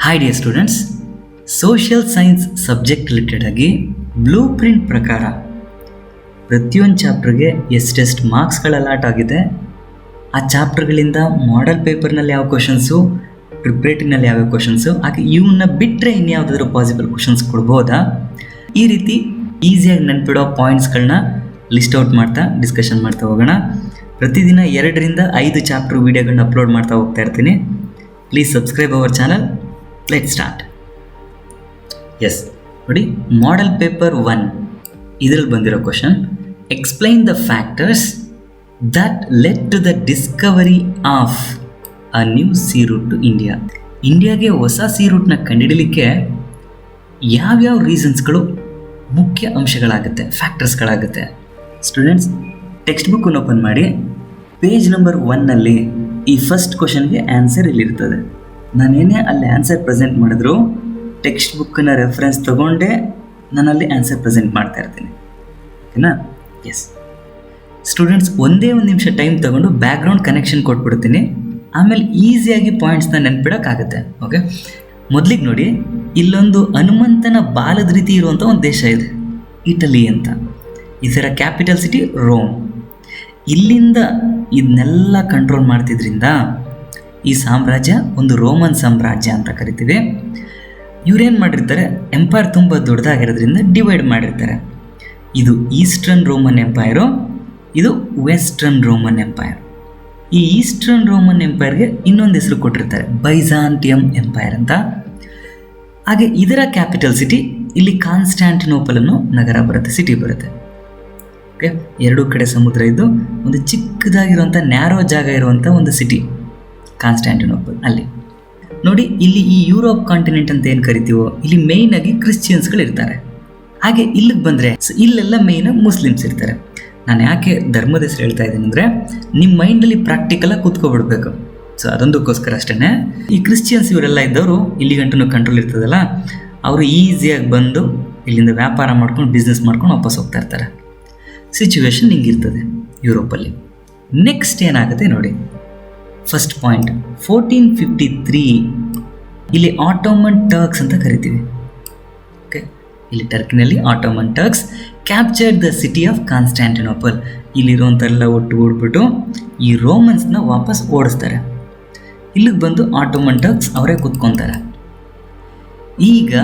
Hi dear students, social science subject related ಆಗಿ blue print ಪ್ರಕಾರ ಪ್ರತಿಯೊಂದು ಚಾಪ್ಟರ್ಗೆ ಎಷ್ಟೆಷ್ಟು ಮಾರ್ಕ್ಸ್ಗಳು ಅಲಾಟ್ ಆಗಿದೆ, ಆ ಚಾಪ್ಟರ್ಗಳಿಂದ ಮಾಡೆಲ್ ಪೇಪರ್ನಲ್ಲಿ ಯಾವ ಕ್ವಶನ್ಸು, ಪ್ರಿಪ್ರೇಟರಿನಲ್ಲಿ ಯಾವ ಕ್ವಶನ್ಸು, ಹಾಗೆ ಇವನ್ನ ಬಿಟ್ಟರೆ ಇನ್ಯಾವುದಾದ್ರೂ ಪಾಸಿಬಲ್ ಕ್ವಶನ್ಸ್ ಕೊಡ್ಬೋದಾ, ಈ ರೀತಿ ಈಸಿಯಾಗಿ ನೆನಪಿಡೋ ಪಾಯಿಂಟ್ಸ್ಗಳನ್ನ ಲಿಸ್ಟ್ ಔಟ್ ಮಾಡ್ತಾ ಡಿಸ್ಕಷನ್ ಮಾಡ್ತಾ ಹೋಗೋಣ. ಪ್ರತಿದಿನ 2ರಿಂದ 5 ಚಾಪ್ಟರ್ ವೀಡಿಯೋಗಳನ್ನ ಅಪ್ಲೋಡ್ ಮಾಡ್ತಾ ಹೋಗ್ತಾ ಇರ್ತೀನಿ. Please subscribe our channel. Let start. Yes ನೋಡಿ, ಮಾಡೆಲ್ ಪೇಪರ್ 1 ಇದರಲ್ಲಿ ಬಂದಿರೋ question, explain the factors that led to the discovery of a new sea route to India. ಇಂಡಿಯಾಗೆ ಹೊಸ ಸಿ ರೂಟ್ನ ಕಂಡುಹಿಡಲಿಕ್ಕೆ ಯಾವ್ಯಾವ ರೀಸನ್ಸ್ಗಳು ಮುಖ್ಯ ಅಂಶಗಳಾಗುತ್ತೆ, ಫ್ಯಾಕ್ಟರ್ಸ್ಗಳಾಗುತ್ತೆ. ಸ್ಟೂಡೆಂಟ್ಸ್, ಟೆಕ್ಸ್ಟ್ ಬುಕ್ಕನ್ನು ಓಪನ್ ಮಾಡಿ ಪೇಜ್ ನಂಬರ್ 1ನಲ್ಲಿ ಈ ಫಸ್ಟ್ ಕ್ವಶನ್ಗೆ ಆನ್ಸರ್ ಇಲ್ಲಿರ್ತದೆ. ನಾನೇನೇ ಅಲ್ಲಿ ಆನ್ಸರ್ ಪ್ರೆಸೆಂಟ್ ಮಾಡಿದ್ರು ಟೆಕ್ಸ್ಟ್ ಬುಕ್ಕನ್ನ ರೆಫರೆನ್ಸ್ ತೊಗೊಂಡೇ ನಾನಲ್ಲಿ ಆನ್ಸರ್ ಪ್ರೆಸೆಂಟ್ ಮಾಡ್ತಾ ಇರ್ತೀನಿ. ಓಕೆನಾ? ಎಸ್ ಸ್ಟೂಡೆಂಟ್ಸ್, ಒಂದೇ ಒಂದು ನಿಮಿಷ ಟೈಮ್ ತೊಗೊಂಡು ಬ್ಯಾಕ್ಗ್ರೌಂಡ್ ಕನೆಕ್ಷನ್ ಕೊಟ್ಬಿಡ್ತೀನಿ, ಆಮೇಲೆ ಈಸಿಯಾಗಿ ಪಾಯಿಂಟ್ಸ್ನ ನೆನ್ಪಿಡೋಕ್ಕಾಗುತ್ತೆ. ಓಕೆ, ಮೊದಲಿಗೆ ನೋಡಿ, ಇಲ್ಲೊಂದು ಹನುಮಂತನ ಬಾಲದ ರೀತಿ ಇರುವಂಥ ಒಂದು ದೇಶ ಇದೆ, ಇಟಲಿ ಅಂತ. ಇದರ ಕ್ಯಾಪಿಟಲ್ ಸಿಟಿ ರೋಮ್. ಇಲ್ಲಿಂದ ಇದನ್ನೆಲ್ಲ ಕಂಟ್ರೋಲ್ ಮಾಡ್ತಿದ್ರಿಂದ ಈ ಸಾಮ್ರಾಜ್ಯ ಒಂದು ರೋಮನ್ ಸಾಮ್ರಾಜ್ಯ ಅಂತ ಕರಿತೀವಿ. ಇವರೇನು ಮಾಡಿರ್ತಾರೆ, ಎಂಪೈರ್ ತುಂಬ ದೊಡ್ಡದಾಗಿರೋದ್ರಿಂದ ಡಿವೈಡ್ ಮಾಡಿರ್ತಾರೆ. ಇದು ಈಸ್ಟರ್ನ್ ರೋಮನ್ ಎಂಪೈರು, ಇದು ವೆಸ್ಟರ್ನ್ ರೋಮನ್ ಎಂಪೈರ್. ಈ ಈಸ್ಟರ್ನ್ ರೋಮನ್ ಎಂಪೈರ್ಗೆ ಇನ್ನೊಂದು ಹೆಸರು ಕೊಟ್ಟಿರ್ತಾರೆ, ಬೈಜಾಂಟಿಯಂ ಎಂಪೈರ್ ಅಂತ. ಹಾಗೆ ಇದರ ಕ್ಯಾಪಿಟಲ್ ಸಿಟಿ ಇಲ್ಲಿ ಕಾನ್ಸ್ಟ್ಯಾಂಟಿನೋಪಲ್ ಅನ್ನೋ ನಗರ ಬರುತ್ತೆ, ಸಿಟಿ ಬರುತ್ತೆ. ಓಕೆ, ಎರಡೂ ಕಡೆ ಸಮುದ್ರ ಇದ್ದು ಒಂದು ಚಿಕ್ಕದಾಗಿರುವಂಥ ನ್ಯಾರೋ ಜಾಗ ಇರುವಂಥ ಒಂದು ಸಿಟಿ ಕಾನ್ಸ್ಟ್ಯಾಂಟಿನೋಪಲ್. ಅಲ್ಲಿ ನೋಡಿ, ಇಲ್ಲಿ ಈ ಯುರೋಪ್ ಕಾಂಟಿನೆಂಟ್ ಅಂತ ಏನು ಕರಿತೀವೋ ಇಲ್ಲಿ ಮೇಯ್ನಾಗಿ ಕ್ರಿಶ್ಚಿಯನ್ಸ್ಗಳು ಇರ್ತಾರೆ. ಹಾಗೆ ಇಲ್ಲಿಗೆ ಬಂದರೆ ಇಲ್ಲೆಲ್ಲ ಮೇಯ್ನಾಗಿ ಮುಸ್ಲಿಮ್ಸ್ ಇರ್ತಾರೆ. ನಾನು ಯಾಕೆ ಧರ್ಮದ ಹೆಸರು ಹೇಳ್ತಾ ಇದ್ದೀನಿ ಅಂದರೆ ನಿಮ್ಮ ಮೈಂಡಲ್ಲಿ ಪ್ರಾಕ್ಟಿಕಲಾಗಿ ಕೂತ್ಕೊಬಿಡ್ಬೇಕು. ಸೊ ಅದೊಂದಕ್ಕೋಸ್ಕರ ಅಷ್ಟೇ. ಈ ಕ್ರಿಶ್ಚಿಯನ್ಸ್ ಇವರೆಲ್ಲ ಇದ್ದವರು ಇಲ್ಲಿ ಗಂಟು ಕಂಟ್ರೋಲ್ ಇರ್ತದಲ್ಲ, ಅವರು ಈಸಿಯಾಗಿ ಬಂದು ಇಲ್ಲಿಂದ ವ್ಯಾಪಾರ ಮಾಡ್ಕೊಂಡು ಬಿಸ್ನೆಸ್ ಮಾಡ್ಕೊಂಡು ವಾಪಸ್ ಹೋಗ್ತಾ ಇರ್ತಾರೆ. ಸಿಚುವೇಶನ್ ಹಿಂಗಿರ್ತದೆ ಯುರೋಪಲ್ಲಿ. ನೆಕ್ಸ್ಟ್ ಏನಾಗುತ್ತೆ ನೋಡಿ, ಫಸ್ಟ್ ಪಾಯಿಂಟ್ 1453 ಇಲ್ಲಿ ಆಟೋಮನ್ ಟರ್ಕ್ಸ್ ಅಂತ ಕರಿತೀವಿ. ಓಕೆ, ಇಲ್ಲಿ ಟರ್ಕಿನಲ್ಲಿ Ottoman Turks captured the city of Constantinople. ಇಲ್ಲಿರುವಂಥೆಲ್ಲ ಒಟ್ಟುಗೂಡ್ಬಿಟ್ಟು ಈ ರೋಮನ್ಸ್ನ ವಾಪಸ್ ಓಡಿಸ್ತಾರೆ. ಇಲ್ಲಿಗೆ ಬಂದು ಆಟೋಮನ್ ಟರ್ಕ್ಸ್ ಅವರೇ ಕೂತ್ಕೊತಾರೆ. ಈಗ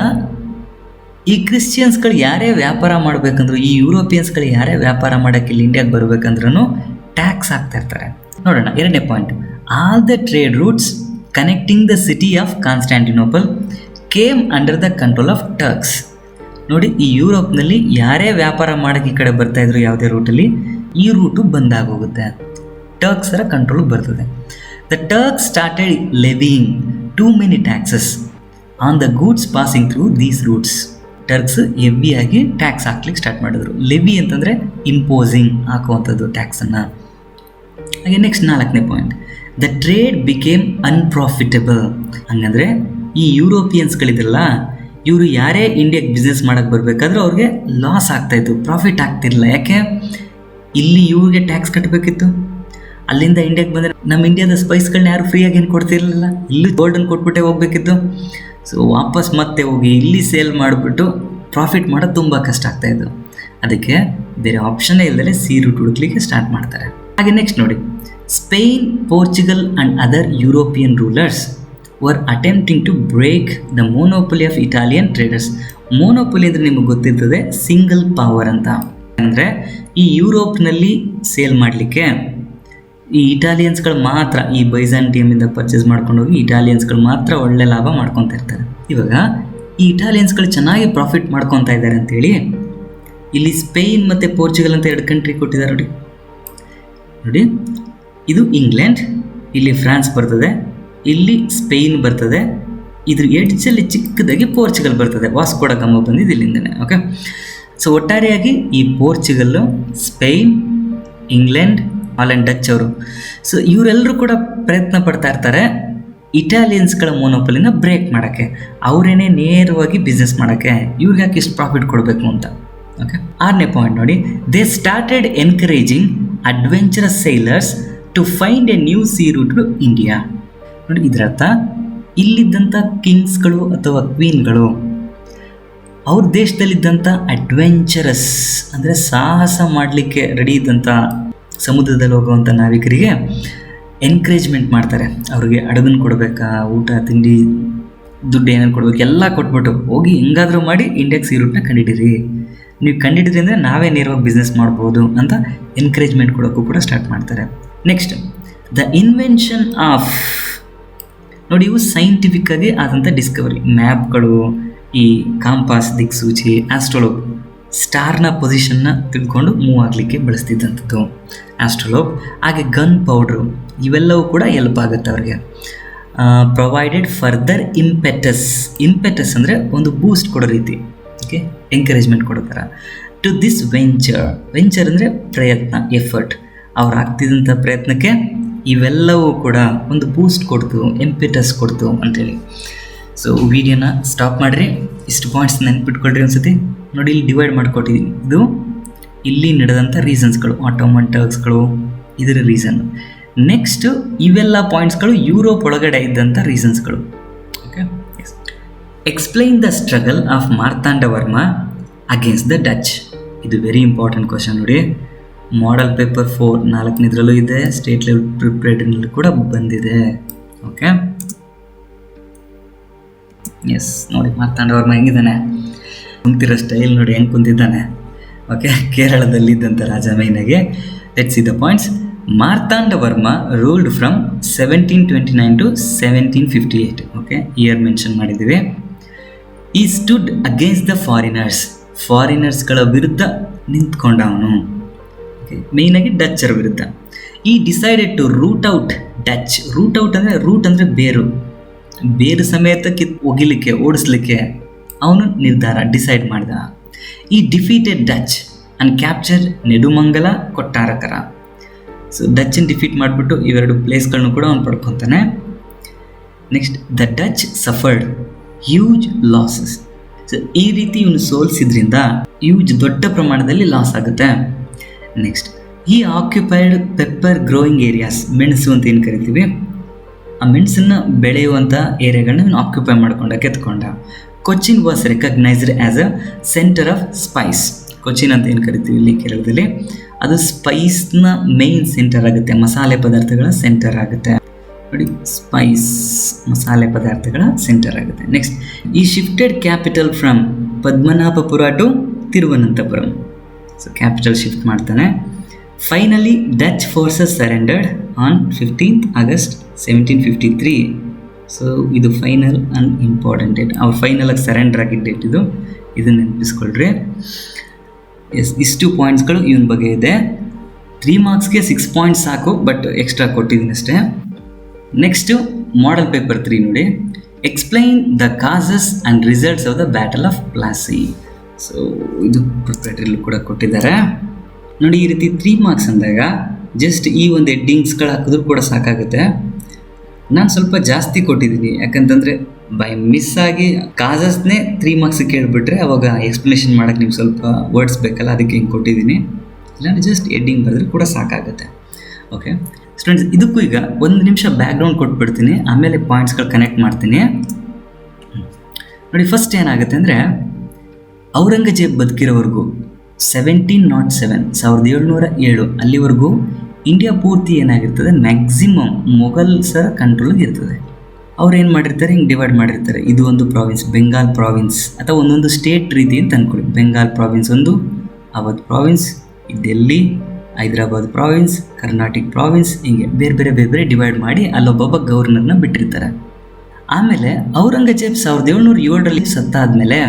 ಈ ಕ್ರಿಶ್ಚಿಯನ್ಸ್ಗಳು ಯಾರೇ ವ್ಯಾಪಾರ ಮಾಡಬೇಕಂದ್ರೂ, ಈ ಯುರೋಪಿಯನ್ಸ್ಗಳು ಯಾರೇ ವ್ಯಾಪಾರ ಮಾಡೋಕ್ಕೆ ಇಲ್ಲಿ ಇಂಡಿಯಾಗೆ ಬರಬೇಕಂದ್ರೂ ಟ್ಯಾಕ್ಸ್ ಹಾಕ್ತಾ ಇರ್ತಾರೆ. ನೋಡೋಣ, 2ನೇ point, all the trade roots connecting the city of Constantinople came under the control of Turks. ನೋಡಿ, ಈ ಯುರೋಪ್ನಲ್ಲಿ ಯಾರೇ ವ್ಯಾಪಾರ ಮಾಡೋಕ್ಕೆ ಈ ಕಡೆ ಬರ್ತಾಯಿದ್ರು ಯಾವುದೇ ರೂಟಲ್ಲಿ, ಈ ರೂಟು ಬಂದಾಗೋಗುತ್ತೆ, ಟರ್ಕ್ಸರ ಕಂಟ್ರೋಲ್ ಬರ್ತದೆ. The Turks started levying too many taxes on the goods passing through these routes. Turks ಹೆವಿಯಾಗಿ ಟ್ಯಾಕ್ಸ್ ಹಾಕ್ಲಿಕ್ಕೆ ಸ್ಟಾರ್ಟ್ ಮಾಡಿದ್ರು. ಲೆವಿ ಅಂತಂದರೆ ಇಂಪೋಸಿಂಗ್, ಹಾಕುವಂಥದ್ದು ಟ್ಯಾಕ್ಸನ್ನು. ಹಾಗೆ ನೆಕ್ಸ್ಟ್ 4ನೇ point, the trade became unprofitable. ಹಂಗಂದರೆ ಈ ಯುರೋಪಿಯನ್ಸ್ಗಳಿದ್ರಲ್ಲ, ಇವರು ಯಾರೇ ಇಂಡಿಯಾಗೆ ಬಿಸ್ನೆಸ್ ಮಾಡೋಕ್ಕೆ ಬರಬೇಕಾದ್ರೂ ಅವ್ರಿಗೆ ಲಾಸ್ ಆಗ್ತಾಯಿತ್ತು, ಪ್ರಾಫಿಟ್ ಆಗ್ತಿರಲಿಲ್ಲ. ಯಾಕೆ? ಇಲ್ಲಿ ಇವ್ರಿಗೆ ಟ್ಯಾಕ್ಸ್ ಕಟ್ಟಬೇಕಿತ್ತು, ಅಲ್ಲಿಂದ ಇಂಡಿಯಾಗೆ ಬಂದರೆ ನಮ್ಮ ಇಂಡಿಯಾದ ಸ್ಪೈಸ್ಗಳನ್ನ ಯಾರು ಫ್ರೀಯಾಗಿ ಏನು ಕೊಡ್ತಿರಲಿಲ್ಲ, ಇಲ್ಲಿ ಗೋಲ್ಡನ್ ಕೊಟ್ಬಿಟ್ಟೆ ಹೋಗ್ಬೇಕಿತ್ತು. ಸೊ ವಾಪಸ್ ಮತ್ತೆ ಹೋಗಿ ಇಲ್ಲಿ ಸೇಲ್ ಮಾಡಿಬಿಟ್ಟು ಪ್ರಾಫಿಟ್ ಮಾಡೋದು ತುಂಬ ಕಷ್ಟ ಆಗ್ತಾಯಿತ್ತು. ಅದಕ್ಕೆ ಬೇರೆ ಆಪ್ಷನ್ನೇ ಇಲ್ಲದೆ ಸಿ ರೂಟ್ ಹುಡುಕ್ಲಿಕ್ಕೆ ಸ್ಟಾರ್ಟ್ ಮಾಡ್ತಾರೆ. ಹಾಗೆ ನೆಕ್ಸ್ಟ್ ನೋಡಿ, Spain, Portugal and other European rulers were attempting to break the monopoly of Italian traders. Monopoly ಅಂದರೆ ನಿಮಗೆ ಗೊತ್ತಿರ್ತದೆ ಸಿಂಗಲ್ ಪವರ್ ಅಂತ. ಅಂದರೆ ಈ ಯುರೋಪ್ನಲ್ಲಿ ಸೇಲ್ ಮಾಡಲಿಕ್ಕೆ ಈ ಇಟಾಲಿಯನ್ಸ್ಗಳು ಮಾತ್ರ, ಈ ಬೈಜಾಂಟಿಯಮಿಂದ ಪರ್ಚೇಸ್ ಮಾಡ್ಕೊಂಡೋಗಿ ಇಟಾಲಿಯನ್ಸ್ಗಳು ಮಾತ್ರ ಒಳ್ಳೆ ಲಾಭ ಮಾಡ್ಕೊತಾ ಇರ್ತಾರೆ. ಇವಾಗ ಈ ಇಟಾಲಿಯನ್ಸ್ಗಳು ಚೆನ್ನಾಗಿ ಪ್ರಾಫಿಟ್ ಮಾಡ್ಕೊತಾ ಇದ್ದಾರೆ ಅಂತೇಳಿ ಇಲ್ಲಿ ಸ್ಪೇನ್ ಮತ್ತು ಪೋರ್ಚುಗಲ್ ಅಂತ 2 ಕಂಟ್ರಿ ಕೊಟ್ಟಿದ್ದಾರೆ. ನೋಡಿ ನೋಡಿ, ಇದು ಇಂಗ್ಲೆಂಡ್, ಇಲ್ಲಿ ಫ್ರಾನ್ಸ್ ಬರ್ತದೆ, ಇಲ್ಲಿ ಸ್ಪೇನ್ ಬರ್ತದೆ, ಇದ್ರ ಎಡ್ಜಲ್ಲಿ ಚಿಕ್ಕದಾಗಿ ಪೋರ್ಚುಗಲ್ ಬರ್ತದೆ. ವಾಸ್ಕೋ ಡ ಗಾಮ ಬಂದಿದ್ದು ಇಲ್ಲಿಂದನೇ. ಓಕೆ, ಸೊ ಒಟ್ಟಾರೆಯಾಗಿ ಈ ಪೋರ್ಚುಗಲ್ಲು, ಸ್ಪೇನ್, ಇಂಗ್ಲೆಂಡ್, ಹಾಲೆಂಡ್, ಡಚ್ ಅವರು, ಸೊ ಇವರೆಲ್ಲರೂ ಕೂಡ ಪ್ರಯತ್ನ ಪಡ್ತಾ ಇರ್ತಾರೆ ಇಟಾಲಿಯನ್ಸ್ಗಳ ಮೋನೋಪಲಿನ ಬ್ರೇಕ್ ಮಾಡೋಕ್ಕೆ. ಅವರೇನೇ ನೇರವಾಗಿ ಬಿಸ್ನೆಸ್ ಮಾಡೋಕ್ಕೆ ಇವ್ರಿಗೆ ಯಾಕೆ ಇಷ್ಟು ಪ್ರಾಫಿಟ್ ಕೊಡಬೇಕು ಅಂತ. ಓಕೆ, 6ನೇ ಪಾಯಿಂಟ್ ನೋಡಿ, they started encouraging adventurous sailors to find a new sea route to India. ನೋಡಿ, ಇದರರ್ಥ ಇಲ್ಲಿದ್ದಂಥ ಕಿಂಗ್ಸ್ಗಳು ಅಥವಾ ಕ್ವೀನ್ಗಳು ಅವ್ರ ದೇಶದಲ್ಲಿದ್ದಂಥ ಅಡ್ವೆಂಚರಸ್ ಅಂದರೆ ಸಾಹಸ ಮಾಡಲಿಕ್ಕೆ ರೆಡಿ ಇದ್ದಂಥ ಸಮುದ್ರದಲ್ಲಿ ಹೋಗುವಂಥ ನಾವಿಕರಿಗೆ ಎನ್ಕರೇಜ್ಮೆಂಟ್ ಮಾಡ್ತಾರೆ. ಅವ್ರಿಗೆ ಅಡುಗನ್ನು ಕೊಡಬೇಕಾ, ಊಟ ತಿಂಡಿ ದುಡ್ಡು ಏನೇನು ಕೊಡ್ಬೇಕು ಎಲ್ಲ ಕೊಟ್ಬಿಟ್ಟು ಹೋಗಿ ಹೆಂಗಾದರೂ ಮಾಡಿ ಇಂಡಿಯಾಗೆ ಸೀ ರೂಟ್ನ ಕಂಡಿಡಿರಿ, ನೀವು ಕಂಡಿಡಿದ್ರಿ ಅಂದರೆ ನಾವೇ ನೇರವಾಗಿ ಬಿಸ್ನೆಸ್ ಮಾಡ್ಬೋದು ಅಂತ ಎನ್ಕರೇಜ್ಮೆಂಟ್ ಕೊಡೋಕ್ಕೂ ಕೂಡ ಸ್ಟಾರ್ಟ್ ಮಾಡ್ತಾರೆ. ನೆಕ್ಸ್ಟ್ ದ ಇನ್ವೆನ್ಷನ್ ಆಫ್, ನೋಡಿ ಇವು ಸೈಂಟಿಫಿಕ್ ಆಗಿ ಆದಂಥ ಡಿಸ್ಕವರಿ. ಮ್ಯಾಪ್ಗಳು, ಈ ಕಾಂಪಾಸ್ ದಿಕ್ಸೂಚಿ, ಆಸ್ಟ್ರೋಲೋಬ್ ಸ್ಟಾರ್ನ ಪೊಸಿಷನ್ನ ತಿಳ್ಕೊಂಡು ಮೂವ್ ಆಗಲಿಕ್ಕೆ ಬಳಸ್ತಿದ್ದಂಥದ್ದು ಆಸ್ಟ್ರೋಲೋಬ್. ಹಾಗೆ ಗನ್ ಪೌಡ್ರು ಇವೆಲ್ಲವೂ ಕೂಡ ಎಲ್ಪ್ ಆಗುತ್ತೆ ಅವ್ರಿಗೆ. ಪ್ರೊವೈಡೆಡ್ ಫರ್ದರ್ ಇಂಪೆಟಸ್ ಅಂದರೆ ಒಂದು ಬೂಸ್ಟ್ ಕೊಡೋ ರೀತಿ, ಓಕೆ, ಎಂಕರೇಜ್ಮೆಂಟ್ ಕೊಡೋ ಥರ ಟು ದಿಸ್ ವೆಂಚರ್ ಅಂದರೆ ಪ್ರಯತ್ನ, ಎಫರ್ಟ್. ಅವ್ರು ಆಗ್ತಿದ್ದಂಥ ಪ್ರಯತ್ನಕ್ಕೆ ಇವೆಲ್ಲವೂ ಕೂಡ ಒಂದು ಬೂಸ್ಟ್ ಕೊಡ್ತು, ಇಂಪೆಟಸ್ ಕೊಡ್ತು ಅಂತೇಳಿ. ಸೊ ವಿಡಿಯೋನ ಸ್ಟಾಪ್ ಮಾಡಿರಿ, ಇಷ್ಟು ಪಾಯಿಂಟ್ಸ್ ನೆನ್ಪಿಟ್ಕೊಳ್ರಿ ಅನ್ಸುತ್ತೆ. ನೋಡಿ ಇಲ್ಲಿ ಡಿವೈಡ್ ಮಾಡಿಕೊಟ್ಟಿದ್ದೀನಿ, ಇದು ಇಲ್ಲಿ ನಡೆದಂಥ ರೀಸನ್ಸ್ಗಳು, ಆಟೋಮನ್ ಟರ್ಕ್ಸ್ಗಳು ಇದರ ರೀಸನ್. ನೆಕ್ಸ್ಟು ಇವೆಲ್ಲ ಪಾಯಿಂಟ್ಸ್ಗಳು ಯುರೋಪ್ ಒಳಗಡೆ ಇದ್ದಂಥ ರೀಸನ್ಸ್ಗಳು. Okay, explain the struggle of Marthanda Varma against the Dutch. ಇದು ವೆರಿ ಇಂಪಾರ್ಟೆಂಟ್ ಕ್ವಶನ್ ನೋಡಿ. ಮಾಡೆಲ್ ಪೇಪರ್ 4 4ನೇದ್ರಲ್ಲೂ ಇದೆ, ಸ್ಟೇಟ್ ಲೆವೆಲ್ ಪ್ರಿಪರೇಟರಿನಲ್ಲೂ ಕೂಡ ಬಂದಿದೆ. ಓಕೆ, ಎಸ್ ನೋಡಿ ಮಾರ್ತಾಂಡವರ್ಮ ಹೆಂಗಿದ್ದಾನೆ, ಕುಂತಿರೋ ಸ್ಟೈಲ್ ನೋಡಿ ಹೆಂಗೆ ಕುಂತಿದ್ದಾನೆ. ಓಕೆ, ಕೇರಳದಲ್ಲಿದ್ದಂಥ ರಾಜ ಮೈನಾಗೆ. Let's see the points. Marthanda Varma ruled from 1729 to 1758. Okay, year mention ಮಾಡಿದ್ದೀವಿ. ಈ ಸ್ಟುಡ್ ಅಗೇನ್ಸ್ಟ್ ದ ಫಾರಿನರ್ಸ್ಗಳ ವಿರುದ್ಧ ನಿಂತ್ಕೊಂಡ ಅವನು. ಓಕೆ, ಮೇಯ್ನಾಗಿ ಡಚ್ಚರ ವಿರುದ್ಧ. He decided to root out Dutch. Root out ಅಂದರೆ, ರೂಟ್ ಅಂದರೆ ಬೇರು ಸಮೇತ ಒಗಿಲಿಕ್ಕೆ, ಓಡಿಸ್ಲಿಕ್ಕೆ ಅವನು ಡಿಸೈಡ್ ಮಾಡಿದ. He defeated Dutch and capture Nedumangad, Kottarakkara. So ಡಚ್ಚನ್ನು ಡಿಫೀಟ್ ಮಾಡಿಬಿಟ್ಟು ಇವೆರಡು ಪ್ಲೇಸ್ಗಳನ್ನು ಕೂಡ ಅವನು ಪಡ್ಕೊತಾನೆ. Next the Dutch suffered huge losses. So ಈ ರೀತಿ ಇವನು ಸೋಲಿಸಿದ್ರಿಂದ ದೊಡ್ಡ ಪ್ರಮಾಣದಲ್ಲಿ ಲಾಸ್ ಆಗುತ್ತೆ. ನೆಕ್ಸ್ಟ್ ಈ ಆಕ್ಯುಪೈಡ್ ಪೆಪ್ಪರ್ ಗ್ರೋಯಿಂಗ್ ಏರಿಯಾಸ್, ಮೆಣಸು ಅಂತ ಏನು ಕರಿತೀವಿ, ಆ ಮೆಣಸನ್ನು ಬೆಳೆಯುವಂಥ ಏರಿಯಾಗಳನ್ನ ಇವನು ಆಕ್ಯುಪೈ ಕೆತ್ಕೊಂಡ. Cochin was recognised as a centre of spice. Cochin ಅಂತ ಏನು ಕರಿತೀವಿ ಇಲ್ಲಿ ಕೇರಳದಲ್ಲಿ, ಅದು ಸ್ಪೈಸ್ನ ಮೇನ್ ಸೆಂಟರ್ ಆಗುತ್ತೆ, ಮಸಾಲೆ ಪದಾರ್ಥಗಳ ಸೆಂಟರ್ ಆಗುತ್ತೆ. ನೋಡಿ, ಸ್ಪೈಸ್ ಮಸಾಲೆ ಪದಾರ್ಥಗಳ ಸೆಂಟರ್ ಆಗುತ್ತೆ. Next he shifted capital from Padmanabhapura to Thiruvananthapuram. So capital shift ಮಾಡ್ತಾನೆ. Finally Dutch forces surrendered on 15th August 1753. So ಇದು ಫೈನಲ್ ಆ್ಯಂಡ್ ಇಂಪಾರ್ಟೆಂಟ್ ಡೇಟ್. ಅವ್ರು ಫೈನಲಾಗಿ ಸರೆಂಡರ್ ಆಗಿದ್ದ ಡೇಟ್ ಇದು, ಇದನ್ನು ನೆನಪಿಸ್ಕೊಳ್ರಿ. ಎಸ್, ಇಷ್ಟು ಪಾಯಿಂಟ್ಸ್ಗಳು ಇವನ ಬಗ್ಗೆ ಇದೆ. 3 ಮಾರ್ಕ್ಸ್ಗೆ 6 ಪಾಯಿಂಟ್ಸ್ ಸಾಕು, ಬಟ್ ಎಕ್ಸ್ಟ್ರಾ ಕೊಟ್ಟಿದ್ದೀನಿ ಅಷ್ಟೇ. ನೆಕ್ಸ್ಟು ಮಾಡೆಲ್ ಪೇಪರ್ 3 ನೋಡಿ. Explain the causes and results of the battle of Plassey. So ಇದು ಪ್ರಿಪರೇಟರಿಲಿ ಕೂಡ ಕೊಟ್ಟಿದ್ದಾರೆ ನೋಡಿ. ಈ ರೀತಿ 3 ಮಾರ್ಕ್ಸ್ ಅಂದಾಗ ಜಸ್ಟ್ ಈ ಒಂದು ಹೆಡ್ಡಿಂಗ್ಸ್ಗಳು ಹಾಕಿದ್ರೂ ಕೂಡ ಸಾಕಾಗುತ್ತೆ. ನಾನು ಸ್ವಲ್ಪ ಜಾಸ್ತಿ ಕೊಟ್ಟಿದ್ದೀನಿ, ಯಾಕಂತಂದರೆ ಬೈ ಮಿಸ್ ಆಗಿ ಕಾಸಸ್ನೇ 3 ಮಾರ್ಕ್ಸ್ ಕೇಳಿಬಿಟ್ರೆ ಅವಾಗ ಎಕ್ಸ್ಪ್ಲನೇಷನ್ ಮಾಡೋಕ್ಕೆ ನಿಮ್ಗೆ ಸ್ವಲ್ಪ ವರ್ಡ್ಸ್ ಬೇಕಲ್ಲ, ಅದಕ್ಕೆ ಹಿಂಗೆ ಕೊಟ್ಟಿದ್ದೀನಿ. ಇಲ್ಲಾಂದರೆ ಜಸ್ಟ್ ಹೆಡ್ಡಿಂಗ್ ಬರೆದ್ರೆ ಕೂಡ ಸಾಕಾಗುತ್ತೆ. ಓಕೆ ಸ್ಟೂಡೆಂಟ್ಸ್, ಇದಕ್ಕೂ ಈಗ 1 ನಿಮಿಷ ಬ್ಯಾಕ್ಗ್ರೌಂಡ್ ಕೊಟ್ಬಿಡ್ತೀನಿ, ಆಮೇಲೆ ಪಾಯಿಂಟ್ಸ್ಗಳು ಕನೆಕ್ಟ್ ಮಾಡ್ತೀನಿ ನೋಡಿ. ಫಸ್ಟ್ ಏನಾಗುತ್ತೆ ಅಂದರೆ, ಔರಂಗಜೇಬ್ ಬದುಕಿರೋವರೆಗೂ 1707 1707 ಅಲ್ಲಿವರೆಗೂ ಇಂಡಿಯಾ ಪೂರ್ತಿ ಏನಾಗಿರ್ತದೆ, ಮ್ಯಾಕ್ಸಿಮಮ್ ಮೊಘಲ್ಸರ ಕಂಟ್ರೋಲ್ಗೆ ಇರ್ತದೆ. ಅವ್ರು ಏನು ಮಾಡಿರ್ತಾರೆ, ಹಿಂಗೆ ಡಿವೈಡ್ ಮಾಡಿರ್ತಾರೆ. ಇದು ಒಂದು ಪ್ರಾವಿನ್ಸ್, ಬೆಂಗಾಲ್ ಪ್ರಾವಿನ್ಸ್, ಅಥವಾ ಒಂದೊಂದು ಸ್ಟೇಟ್ ರೀತಿ ಅಂತ ಅಂದ್ಕೊಳ್ಳಿ. ಬೆಂಗಾಲ್ ಪ್ರಾವಿನ್ಸ್ ಒಂದು, Awadh province, Delhi, Hyderabad province, Karnataka province, ಹಿಂಗೆ ಬೇರೆ ಬೇರೆ ಡಿವೈಡ್ ಮಾಡಿ ಅಲ್ಲೊಬ್ಬೊಬ್ಬ ಗವರ್ನರ್ನ ಬಿಟ್ಟಿರ್ತಾರೆ. ಆಮೇಲೆ ಔರಂಗಜೇಬ್ 1707 ಸತ್ತಾದ್ಮೇಲೆ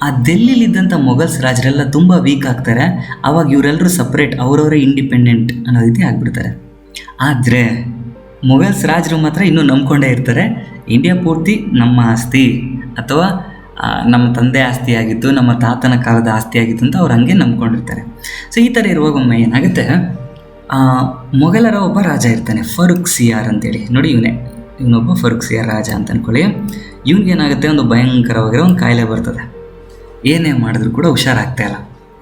ಆ ಡೆಲ್ಲಿಲಿದ್ದಂಥ ಮೊಘಲ್ಸ್ ರಾಜರೆಲ್ಲ ತುಂಬ ವೀಕ್ ಆಗ್ತಾರೆ. ಆವಾಗ ಇವರೆಲ್ಲರೂ ಸಪ್ರೇಟ್, ಅವರವರೇ ಇಂಡಿಪೆಂಡೆಂಟ್ ಅನ್ನೋ ರೀತಿ ಆಗಿಬಿಡ್ತಾರೆ. ಆದರೆ ಮೊಘಲ್ಸ್ ರಾಜರು ಮಾತ್ರ ಇನ್ನೂ ನಂಬ್ಕೊಂಡೇ ಇರ್ತಾರೆ, ಇಂಡಿಯಾ ಪೂರ್ತಿ ನಮ್ಮ ಆಸ್ತಿ ಅಥವಾ ನಮ್ಮ ತಂದೆ ಆಸ್ತಿ ಆಗಿತ್ತು, ನಮ್ಮ ತಾತನ ಕಾಲದ ಆಸ್ತಿ ಆಗಿತ್ತು ಅಂತ ಅವ್ರು ಹಂಗೆ ನಂಬ್ಕೊಂಡಿರ್ತಾರೆ. ಸೊ ಈ ಥರ ಇರುವಾಗ ಒಮ್ಮೆ ಏನಾಗುತ್ತೆ, ಮೊಘಲರ ಒಬ್ಬ ರಾಜ ಇರ್ತಾನೆ, ಫರೂಕ್ ಸಿಯಾರ್ ಅಂತೇಳಿ. ನೋಡಿ ಇವನೊಬ್ಬ ಫರೂಕ್ ಸಿಯಾರ್ ರಾಜ ಅಂತ ಅಂದ್ಕೊಳ್ಳಿ. ಇವ್ನಿಗೇನಾಗುತ್ತೆ, ಒಂದು ಭಯಂಕರವಾಗಿರೋ ಒಂದು ಕಾಯಿಲೆ ಬರ್ತದೆ. ಏನೇ ಮಾಡಿದ್ರು ಕೂಡ ಹುಷಾರಾಗ್ತಾಯಿಲ್ಲ.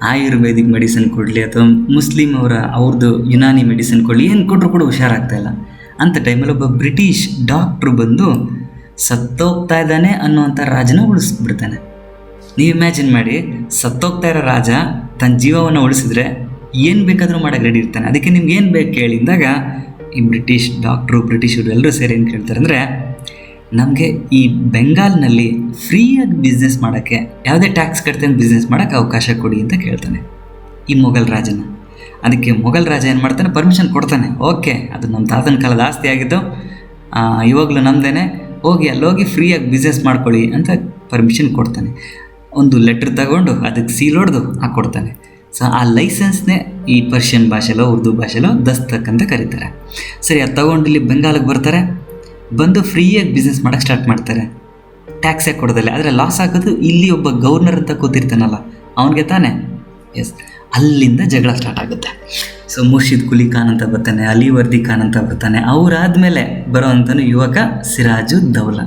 ಆಯುರ್ವೇದಿಕ್ ಮೆಡಿಸಿನ್ ಕೊಡಲಿ ಅಥವಾ ಮುಸ್ಲಿಮ್ ಅವ್ರದ್ದು ಯುನಾನಿ ಮೆಡಿಸಿನ್ ಕೊಡಲಿ, ಏನು ಕೊಟ್ಟರು ಕೂಡ ಹುಷಾರಾಗ್ತಾಯಿಲ್ಲ. ಅಂಥ ಟೈಮಲ್ಲಿ ಒಬ್ಬ ಬ್ರಿಟಿಷ್ ಡಾಕ್ಟ್ರು ಬಂದು ಸತ್ತೋಗ್ತಾ ಇದ್ದಾನೆ ಅನ್ನುವಂಥ ರಾಜನ ಉಳಿಸ್ಬಿಡ್ತಾನೆ. ನೀವು ಇಮ್ಯಾಜಿನ್ ಮಾಡಿ, ಸತ್ತೋಗ್ತಾ ಇರೋ ರಾಜ ತನ್ನ ಜೀವವನ್ನು ಉಳಿಸಿದ್ರೆ ಏನು ಬೇಕಾದರೂ ಮಾಡೋಕ್ಕೆ ರೆಡಿ ಇರ್ತಾನೆ. ಅದಕ್ಕೆ ನಿಮ್ಗೆ ಏನು ಬೇಕು ಕೇಳಿದಾಗ ಈ ಬ್ರಿಟಿಷ್ ಡಾಕ್ಟ್ರು, ಬ್ರಿಟಿಷರು ಎಲ್ಲರೂ ಸೇರಿ ಏನು ಕೇಳ್ತಾರೆ ಅಂದರೆ, ನಮಗೆ ಈ ಬೆಂಗಾಲ್ನಲ್ಲಿ ಫ್ರೀಯಾಗಿ ಬಿಸ್ನೆಸ್ ಮಾಡೋಕ್ಕೆ, ಯಾವುದೇ ಟ್ಯಾಕ್ಸ್ ಕಟ್ತೇನೆ ಬಿಸ್ನೆಸ್ ಮಾಡೋಕ್ಕೆ ಅವಕಾಶ ಕೊಡಿ ಅಂತ ಕೇಳ್ತಾನೆ ಈ ಮೊಘಲ್ ರಾಜನ. ಅದಕ್ಕೆ ಮೊಘಲ್ ರಾಜ ಏನು ಮಾಡ್ತಾನೆ, ಪರ್ಮಿಷನ್ ಕೊಡ್ತಾನೆ. ಓಕೆ, ಅದು ನಮ್ಮ ತಾತನ ಕಾಲದ ಆಸ್ತಿ ಆಗಿದ್ದು, ಇವಾಗಲೂ ನಮ್ಮದೇನೆ, ಹೋಗಿ ಅಲ್ಲೋಗಿ ಫ್ರೀಯಾಗಿ ಬಿಸ್ನೆಸ್ ಮಾಡ್ಕೊಳ್ಳಿ ಅಂತ ಪರ್ಮಿಷನ್ ಕೊಡ್ತಾನೆ. ಒಂದು ಲೆಟ್ರ್ ತಗೊಂಡು ಅದಕ್ಕೆ ಸೀಲ್ ಹೊಡೆದು ಹಾಕ್ಕೊಡ್ತಾನೆ. ಸೊ ಆ ಲೈಸೆನ್ಸ್ನೇ ಈ ಪರ್ಷಿಯನ್ ಭಾಷೆಲೋ ಉರ್ದು ಭಾಷೆಲೋ ದಸ್ತಕ್ ಅಂತ ಕರೀತಾರೆ. ಸರಿ, ಅದು ತಗೊಂಡು ಇಲ್ಲಿ ಬೆಂಗಾಲಿಗೆ ಬರ್ತಾರೆ. ಬಂದು ಫ್ರೀಯಾಗಿ ಬಿಸ್ನೆಸ್ ಮಾಡೋಕ್ಕೆ ಸ್ಟಾರ್ಟ್ ಮಾಡ್ತಾರೆ, ಟ್ಯಾಕ್ಸೇ ಕೊಡೋದಲ್ಲ. ಆದರೆ ಲಾಸ್ ಆಗೋದು ಇಲ್ಲಿ ಒಬ್ಬ ಗವರ್ನರ್ ಅಂತ ಕೂತಿರ್ತಾನಲ್ಲ ಅವನಿಗೆ ತಾನೆ. ಎಸ್, ಅಲ್ಲಿಂದ ಜಗಳ ಸ್ಟಾರ್ಟ್ ಆಗುತ್ತೆ. ಸೊ ಮುರ್ಷಿದ್ ಕುಲಿ ಖಾನ್ ಅಂತ ಬರ್ತಾನೆ, ಅಲಿ ವರ್ದಿ ಖಾನ್ ಅಂತ ಬರ್ತಾನೆ. ಅವರಾದಮೇಲೆ ಬರೋ ಅಂಥನು ಯುವಕ ಸಿರಾಜು ದೌಲಾ.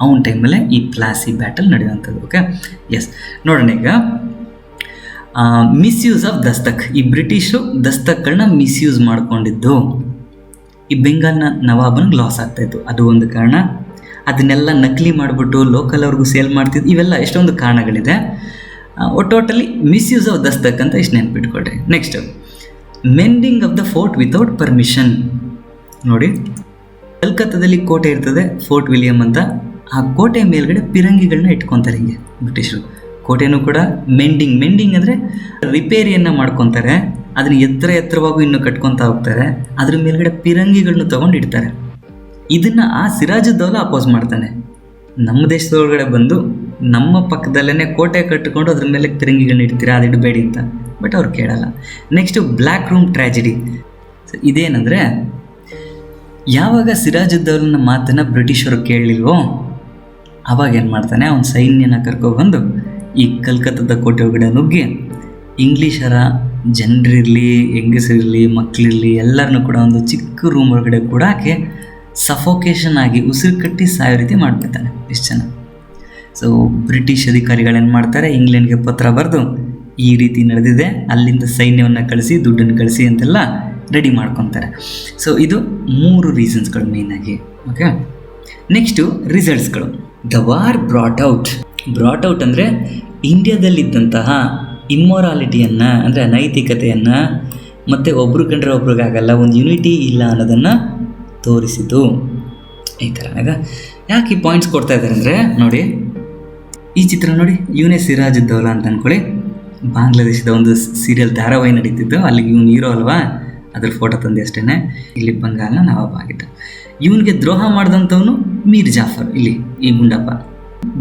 ಅವನ ಟೈಮಲ್ಲೇ ಈ ಪ್ಲಾಸಿ ಬ್ಯಾಟಲ್ ನಡೆಯುವಂಥದ್ದು. ಓಕೆ, ಎಸ್, ನೋಡೋಣ ಈಗ ಮಿಸ್ಯೂಸ್ ಆಫ್ ದಸ್ತಕ್. ಈ ಬ್ರಿಟಿಷರು ದಸ್ತಕ್ಗಳನ್ನ ಮಿಸ್ಯೂಸ್ ಮಾಡ್ಕೊಂಡಿದ್ದು ಈ ಬೆಂಗಾಲ್ನ ನವಾಬನಿಗೆ ಲಾಸ್ ಆಗ್ತಾಯಿತ್ತು. ಅದು ಒಂದು ಕಾರಣ. ಅದನ್ನೆಲ್ಲ ನಕಲಿ ಮಾಡಿಬಿಟ್ಟು ಲೋಕಲ್ ಅವ್ರಿಗೂ ಸೇಲ್ ಮಾಡ್ತಿದ್ದು, ಇವೆಲ್ಲ ಎಷ್ಟೊಂದು ಕಾರಣಗಳಿದೆ. ಟೋಟಲಿ ಮಿಸ್ಯೂಸ್ ಆಫ್ ದಸ್ತಕ್ ಅಂತ ಇಷ್ಟು ನೆನ್ಪಿಟ್ಕೊಳ್ರಿ. Next, mending of the fort without permission. ನೋಡಿ, ಕಲ್ಕತ್ತಾದಲ್ಲಿ ಕೋಟೆ ಇರ್ತದೆ, ಫೋರ್ಟ್ ವಿಲಿಯಂ ಅಂತ. ಆ ಕೋಟೆ ಮೇಲ್ಗಡೆ ಪಿರಂಗಿಗಳನ್ನ ಇಟ್ಕೊತಾರೆ ಹಿಂಗೆ ಬ್ರಿಟಿಷರು. ಕೋಟೆನೂ ಕೂಡ ಮೆಂಡಿಂಗ್ ಅಂದರೆ ರಿಪೇರಿಯನ್ನು ಮಾಡ್ಕೊತಾರೆ. ಅದನ್ನು ಎತ್ತರವಾಗೂ ಇನ್ನೂ ಕಟ್ಕೊತಾ ಹೋಗ್ತಾರೆ. ಅದ್ರ ಮೇಲ್ಗಡೆ ಪಿರಂಗಿಗಳನ್ನ ತೊಗೊಂಡು ಇಡ್ತಾರೆ. ಇದನ್ನು ಆ ಸಿರಾಜುದ್ದೌಲಾ ಅಪೋಸ್ ಮಾಡ್ತಾನೆ. ನಮ್ಮ ದೇಶದೊಳಗಡೆ ಬಂದು ನಮ್ಮ ಪಕ್ಕದಲ್ಲೇ ಕೋಟೆ ಕಟ್ಟಿಕೊಂಡು ಅದ್ರ ಮೇಲೆ ಪಿರಂಗಿಗಳನ್ನ ಇಡ್ತೀರಾ, ಅದು ಇಡಬೇಡಿ ಅಂತ. ಬಟ್ ಅವ್ರು ಕೇಳಲ್ಲ. Next black room tragedy. ಇದೇನೆಂದರೆ, ಯಾವಾಗ ಸಿರಾಜುದ್ದೌಲನ ಮಾತನ್ನು ಬ್ರಿಟಿಷರು ಕೇಳಲಿಲ್ವೋ ಆವಾಗ ಏನು ಮಾಡ್ತಾನೆ, ಅವನ ಸೈನ್ಯನ ಕರ್ಕೊಬಂದು ಈ ಕಲ್ಕತ್ತಾದ ಕೋಟೆ ಒಳಗಡೆ ನುಗ್ಗಿ ಇಂಗ್ಲೀಷರ ಜನರಿರಲಿ, ಹೆಂಗಸರಿರಲಿ, ಮಕ್ಕಳಿರಲಿ ಎಲ್ಲರನ್ನೂ ಕೂಡ ಒಂದು ಚಿಕ್ಕ ರೂಮ್ ಒಳಗಡೆ ಕೂಡ ಹಾಕಿ ಸಫೋಕೇಶನ್ ಆಗಿ ಉಸಿರು ಕಟ್ಟಿ ಸಾಯೋ ರೀತಿ ಮಾಡಿಬಿಡ್ತಾನೆ ಇಷ್ಟು ಜನ. ಸೊ ಬ್ರಿಟಿಷ್ ಅಧಿಕಾರಿಗಳೇನು ಮಾಡ್ತಾರೆ, ಇಂಗ್ಲೆಂಡ್ಗೆ ಪತ್ರ ಬರೆದು ಈ ರೀತಿ ನಡೆದಿದೆ, ಅಲ್ಲಿಂದ ಸೈನ್ಯವನ್ನು ಕಳಿಸಿ, ದುಡ್ಡನ್ನು ಕಳಿಸಿ ಅಂತೆಲ್ಲ ರೆಡಿ ಮಾಡ್ಕೊತಾರೆ. ಸೊ ಇದು 3 ರೀಸನ್ಸ್ಗಳು ಮೇಯ್ನಾಗಿ. ಓಕೆ, ನೆಕ್ಸ್ಟು ರಿಸಲ್ಟ್ಸ್ಗಳು. ದ ವಾರ್ ಬ್ರಾಟ್ ಔಟ್ ಅಂದರೆ ಇಂಡಿಯಾದಲ್ಲಿದ್ದಂತಹ ಇಮ್ಮೊರಾಲಿಟಿಯನ್ನು, ಅಂದರೆ ಅನೈತಿಕತೆಯನ್ನು, ಮತ್ತು ಒಬ್ರು ಕಂಡ್ರೆ ಒಬ್ರಿಗಾಗಲ್ಲ, ಒಂದು ಯುನಿಟಿ ಇಲ್ಲ ಅನ್ನೋದನ್ನು ತೋರಿಸಿತು. ಈ ಥರ ಆಗ ಯಾಕೆ ಈ ಪಾಯಿಂಟ್ಸ್ ಕೊಡ್ತಾ ಇದ್ದಾರೆ ಅಂದರೆ, ನೋಡಿ ಈ ಚಿತ್ರ ನೋಡಿ, ಇವನೇ ಸಿರಾಜುದ್ದೌಲಾ ಅಂತ ಅಂದ್ಕೊಳ್ಳಿ. ಬಾಂಗ್ಲಾದೇಶದ ಒಂದು ಸೀರಿಯಲ್ ಧಾರಾವಾಹಿ ನಡೀತಿದ್ದು, ಅಲ್ಲಿಗೆ ಇವನು ಹೀರೋ ಅಲ್ವಾ, ಅದ್ರ ಫೋಟೋ ತಂದೆ ಅಷ್ಟೇ. ಇಲ್ಲಿ ಬಂಗಾಲ್ನ ನವಾಬ ಆಗಿದ್ದ. ಇವನಿಗೆ ದ್ರೋಹ ಮಾಡಿದಂಥವನು ಮೀರ್ ಜಾಫರ್, ಇಲ್ಲಿ ಈ ಗುಂಡಪ್ಪ.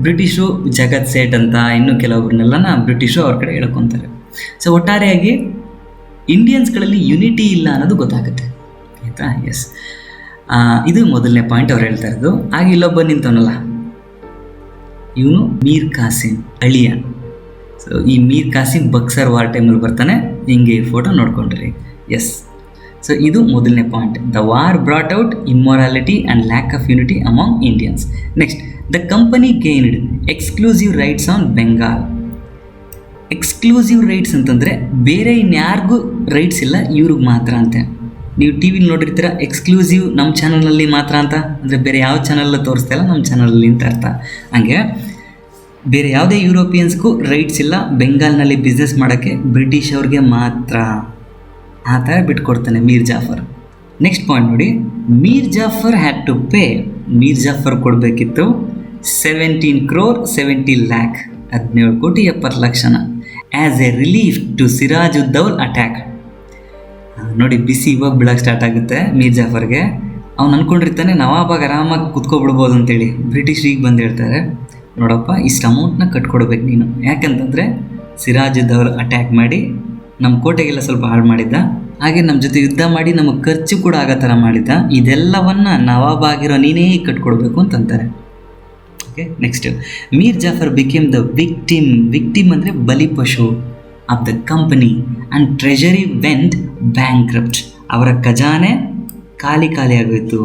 ಬ್ರಿಟಿಷರು ಜಗತ್ ಸೇಠ್ ಅಂತ ಇನ್ನೂ ಕೆಲವೊಬ್ಬರನ್ನೆಲ್ಲ ಬ್ರಿಟಿಷರು ಅವ್ರ ಕಡೆ ಹೇಳ್ಕೊತಾರೆ. ಸೊ ಒಟ್ಟಾರೆಯಾಗಿ ಇಂಡಿಯನ್ಸ್ಗಳಲ್ಲಿ ಯುನಿಟಿ ಇಲ್ಲ ಅನ್ನೋದು ಗೊತ್ತಾಗುತ್ತೆ, ಆಯಿತಾ. ಎಸ್, ಇದು ಮೊದಲನೇ ಪಾಯಿಂಟ್ ಅವ್ರು ಹೇಳ್ತಾ ಇರೋದು. ಹಾಗೆ ಇಲ್ಲೊಬ್ಬ ನಿಂತವನಲ್ಲ, ಇವನು ಮೀರ್ ಕಾಸಿಮ್ ಅಳಿಯ. ಸೊ ಈ ಮೀರ್ ಕಾಸಿಮ್ ಬಕ್ಸರ್ ವಾರ್ ಟೈಮಲ್ಲಿ ಬರ್ತಾನೆ. ಹಿಂಗೆ ಫೋಟೋ ನೋಡ್ಕೊಂಡ್ರಿ. ಎಸ್, ಸೊ ಇದು ಮೊದಲನೇ point. The war brought out immorality and lack of unity among Indians. Next, the company gained exclusive rights on Bengal. Exclusive rights ಅಂತಂದರೆ ಬೇರೆ ಇನ್ಯಾರಿಗೂ ರೈಟ್ಸ್ ಇಲ್ಲ, ಇವ್ರಿಗೆ ಮಾತ್ರ ಅಂತೆ. ನೀವು ಟಿ ವಿಲಿ ನೋಡಿರ್ತೀರ, ಎಕ್ಸ್ಕ್ಲೂಸಿವ್ ನಮ್ಮ ಚಾನಲ್ನಲ್ಲಿ ಮಾತ್ರ ಅಂತ, ಅಂದರೆ ಬೇರೆ ಯಾವ ಚಾನಲ್ ತೋರಿಸ್ತಾ ಇಲ್ಲ, ನಮ್ಮ ಚಾನಲಲ್ಲಿ ಅಂತ ಅರ್ಥ. ಹಂಗೆ ಬೇರೆ ಯಾವುದೇ ಯುರೋಪಿಯನ್ಸ್ಗೂ ರೈಟ್ಸ್ ಇಲ್ಲ ಬೆಂಗಾಲ್ನಲ್ಲಿ ಬಿಸ್ನೆಸ್ ಮಾಡೋಕ್ಕೆ, ಬ್ರಿಟಿಷ್ ಅವ್ರಿಗೆ ಮಾತ್ರ. ಆ ಥರ ಬಿಟ್ಕೊಡ್ತಾನೆ ಮೀರ್ ಜಾಫರ್. ನೆಕ್ಸ್ಟ್ ಪಾಯಿಂಟ್ ನೋಡಿ, Mir Jafar had to pay. Mir Jafar ಕೊಡಬೇಕಿತ್ತು 17 crore 70 lakh, 17 ಕೋಟಿ 70 ಲಕ್ಷನ, as a relief to Sirajuddaula attack. ನೋಡಿ, ಬಿಸಿ ಇವಾಗ ಬೀಳಕ್ಕೆ ಸ್ಟಾರ್ಟ್ ಆಗುತ್ತೆ ಮೀರ್ ಜಾಫರ್ಗೆ. ಅವ್ನು ಅಂದ್ಕೊಂಡಿರ್ತಾನೆ ನವಾಬಾಗ ಆರಾಮಾಗಿ ಕುತ್ಕೊಬಿಡ್ಬೋದು ಅಂತೇಳಿ. ಬ್ರಿಟಿಷರಿಗೆ ಬಂದು ಹೇಳ್ತಾರೆ, ನೋಡಪ್ಪ ಇಷ್ಟು ಅಮೌಂಟ್ನ ಕಟ್ಕೊಡ್ಬೇಕು ನೀನು, ಯಾಕಂತಂದರೆ ಸಿರಾಜುದ್ದೌಲ್ ಅಟ್ಯಾಕ್ ಮಾಡಿ ನಮ್ಮ ಕೋಟೆಗೆಲ್ಲ ಸ್ವಲ್ಪ ಹಾಳು ಮಾಡಿದ್ದ, ಹಾಗೆ ನಮ್ಮ ಜೊತೆ ಯುದ್ಧ ಮಾಡಿ ನಮಗೆ ಖರ್ಚು ಕೂಡ ಆಗೋ ಥರ ಮಾಡಿದ್ದ. ಇದೆಲ್ಲವನ್ನು ನವಾಬ್ ಆಗಿರೋ ನೀನೇ ಕಟ್ಕೊಡ್ಬೇಕು ಅಂತಂತಾರೆ. Okay, next, Mir Jafar became the victim ಅಂದರೆ ಬಲಿಪಶು of the company and treasury went bankrupt. ಅವರ ಖಜಾನೆ ಖಾಲಿ ಆಗೋಯ್ತು,